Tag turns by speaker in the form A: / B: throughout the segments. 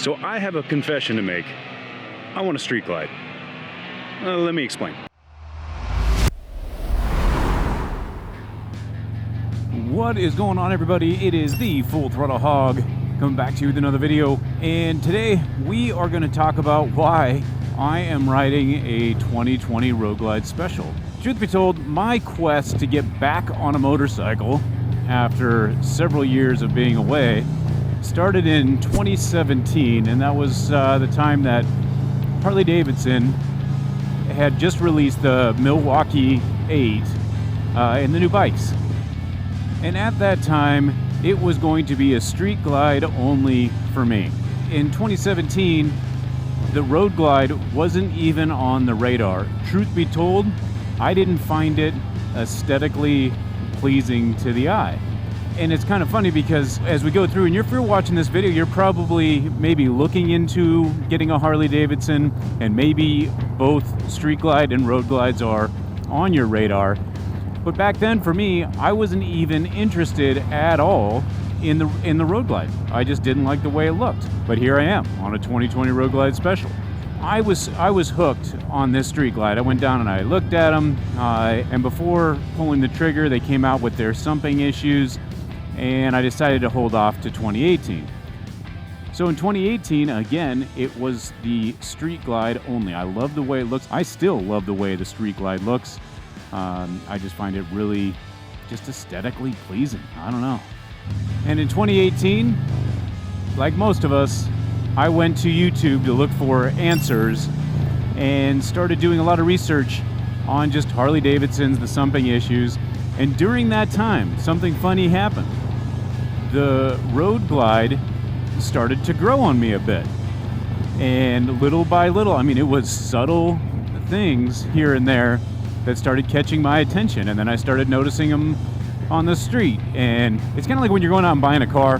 A: So I have a confession to make. I want a street glide. Let me explain.
B: What is going on, everybody? It is the Full Throttle Hog coming back to you with another video, and today we are going to talk about why I am riding a 2020 Road Glide Special. Truth be told, my quest to get back on a motorcycle after several years of being away started in 2017, and that was the time that Harley Davidson had just released the Milwaukee 8 and the new bikes. And at that time, it was going to be a street glide only for me. In 2017, the Road Glide wasn't even on the radar. Truth be told, I didn't find it aesthetically pleasing to the eye. And it's kind of funny because as we go through, and if you're watching this video, you're probably maybe looking into getting a Harley Davidson, and maybe both street glide and road glides are on your radar. But back then, for me, I wasn't even interested at all in the Road Glide. I just didn't like the way it looked. But here I am on a 2020 Road Glide Special. I was hooked on this street glide. I went down and I looked at them, and before pulling the trigger, they came out with their sumping issues, and I decided to hold off to 2018. So in 2018, again, it was the street glide only. I love the way it looks. I still love the way the street glide looks. I just find it really just aesthetically pleasing. I don't know. And in 2018, like most of us, I went to YouTube to look for answers and started doing a lot of research on just Harley Davidson's, the sumping issues. And during that time, something funny happened. The Road Glide started to grow on me a bit. And little by little, I mean, it was subtle things here and there that started catching my attention, and then I started noticing them on the street. And it's kind of like when you're going out and buying a car.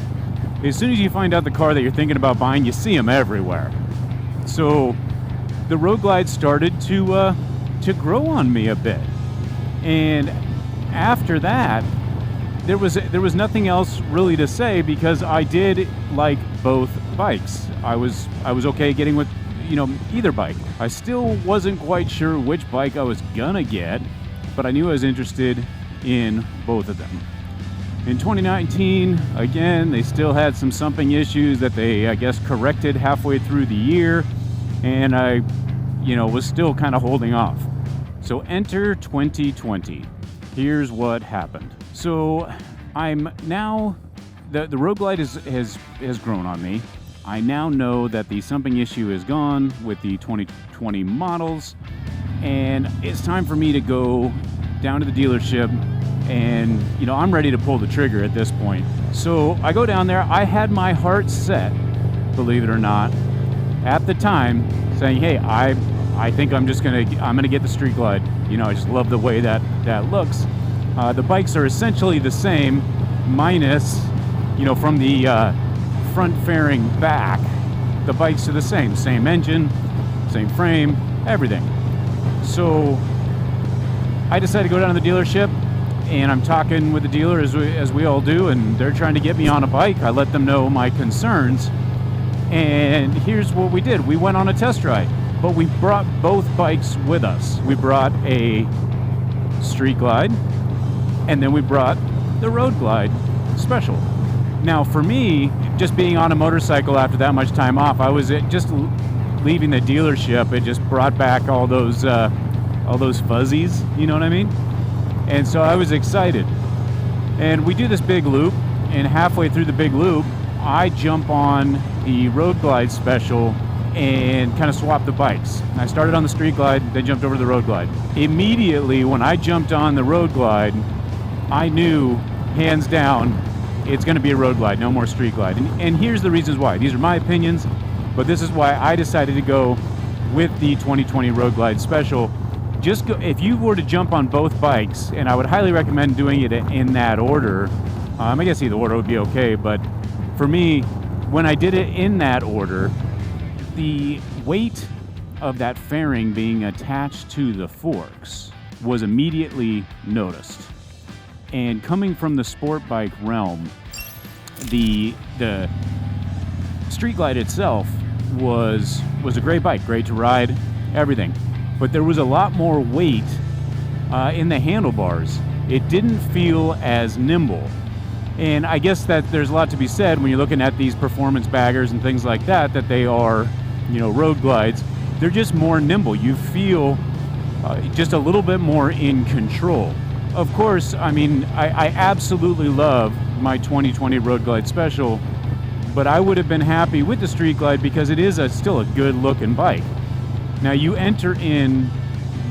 B: As soon as you find out the car that you're thinking about buying, you see them everywhere. So the Road Glide started to grow on me a bit, and after that, there was nothing else really to say, because I did like both bikes. I was okay getting with either bike. I still wasn't quite sure which bike I was gonna get, but I knew I was interested in both of them. In 2019, again, they still had some sumping issues that they, I guess, corrected halfway through the year, and I, was still kind of holding off. So enter 2020. Here's what happened. So I'm now, the Road Glide has grown on me. I now know that the sumping issue is gone with the 2020 models, and it's time for me to go down to the dealership, and I'm ready to pull the trigger at this point. So I go down there. I had my heart set, believe it or not, at the time, saying, hey, I think I'm gonna get the street glide. I just love the way that looks. The bikes are essentially the same, minus from the front fairing back, the bikes are the same engine, same frame, everything. So I decided to go down to the dealership, and I'm talking with the dealer as we all do, and they're trying to get me on a bike. I let them know my concerns, and here's what we did. We went on a test ride, but we brought both bikes with us. We brought a street glide, and then we brought the Road Glide Special. Now, for me, just being on a motorcycle after that much time off, I was just leaving the dealership. It just brought back all those fuzzies, you know what I mean? And so I was excited. And we do this big loop, and halfway through the big loop, I jump on the Road Glide Special and kind of swap the bikes. I started on the street glide, then jumped over to the Road Glide. Immediately, when I jumped on the Road Glide, I knew, hands down, it's going to be a Road Glide, no more street glide. And here's the reasons why. These are my opinions, but this is why I decided to go with the 2020 Road Glide Special. Just go, if you were to jump on both bikes, and I would highly recommend doing it in that order. I guess either order would be okay, but for me, when I did it in that order, the weight of that fairing being attached to the forks was immediately noticed. And coming from the sport bike realm, the Street Glide itself was a great bike, great to ride, everything. But there was a lot more weight in the handlebars. It didn't feel as nimble. And I guess that there's a lot to be said when you're looking at these performance baggers and things like that, that they are, road glides. They're just more nimble. You feel just a little bit more in control. Of course, I mean, I absolutely love my 2020 Road Glide Special, but I would have been happy with the Street Glide because it is still a good looking bike. Now you enter in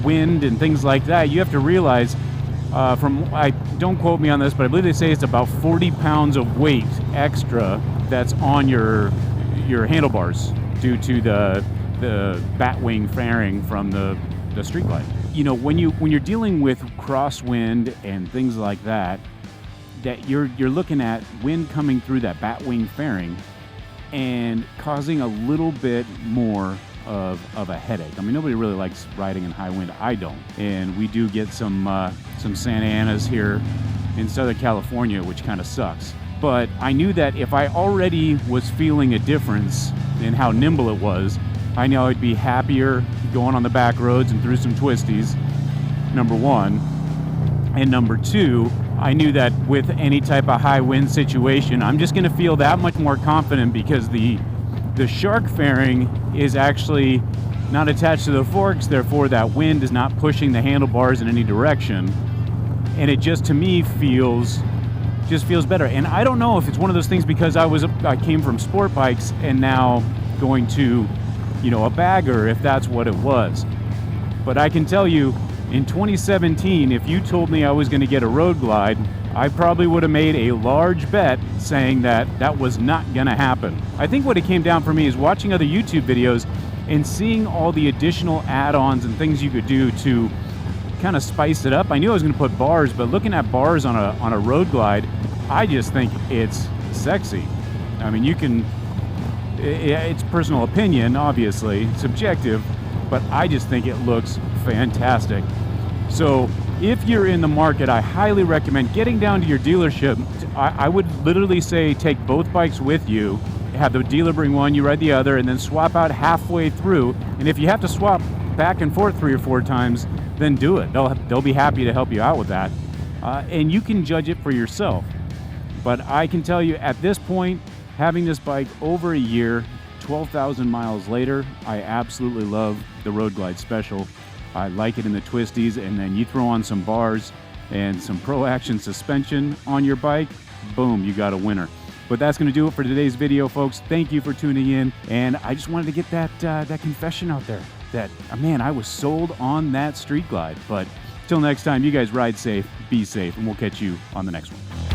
B: wind and things like that, you have to realize don't quote me on this, but I believe they say it's about 40 pounds of weight extra that's on your handlebars due to the batwing fairing from the Street Glide. When you're dealing with crosswind and things like that you're looking at wind coming through that batwing fairing and causing a little bit more of a headache. I mean, nobody really likes riding in high wind. I don't. And we do get some Santa Anas here in Southern California, which kind of sucks. But I knew that if I already was feeling a difference in how nimble it was, I know I'd be happier going on the back roads and through some twisties, number one. And number two, I knew that with any type of high wind situation, I'm just going to feel that much more confident because the shark fairing is actually not attached to the forks, therefore that wind is not pushing the handlebars in any direction. And it just, to me, feels better. And I don't know if it's one of those things because I came from sport bikes and now going to, a bagger, if that's what it was. But I can tell you, in 2017, if you told me I was going to get a Road Glide, I probably would have made a large bet saying that was not going to happen. I think what it came down for me is watching other YouTube videos and seeing all the additional add-ons and things you could do to kind of spice it up. I knew I was going to put bars, but looking at bars on a Road Glide, I just think it's sexy. I mean, it's personal opinion, obviously, subjective, but I just think it looks fantastic. So if you're in the market, I highly recommend getting down to your dealership. I would literally say take both bikes with you, have the dealer bring one, you ride the other, and then swap out halfway through. And if you have to swap back and forth 3 or 4 times, then do it. They'll be happy to help you out with that. And you can judge it for yourself. But I can tell you at this point, having this bike over a year, 12,000 miles later, I absolutely love the Road Glide Special. I like it in the twisties, and then you throw on some bars and some Pro Action suspension on your bike, boom, you got a winner. But that's going to do it for today's video, folks. Thank you for tuning in, and I just wanted to get that confession out there that, man, I was sold on that Street Glide. But till next time, you guys ride safe, be safe, and we'll catch you on the next one.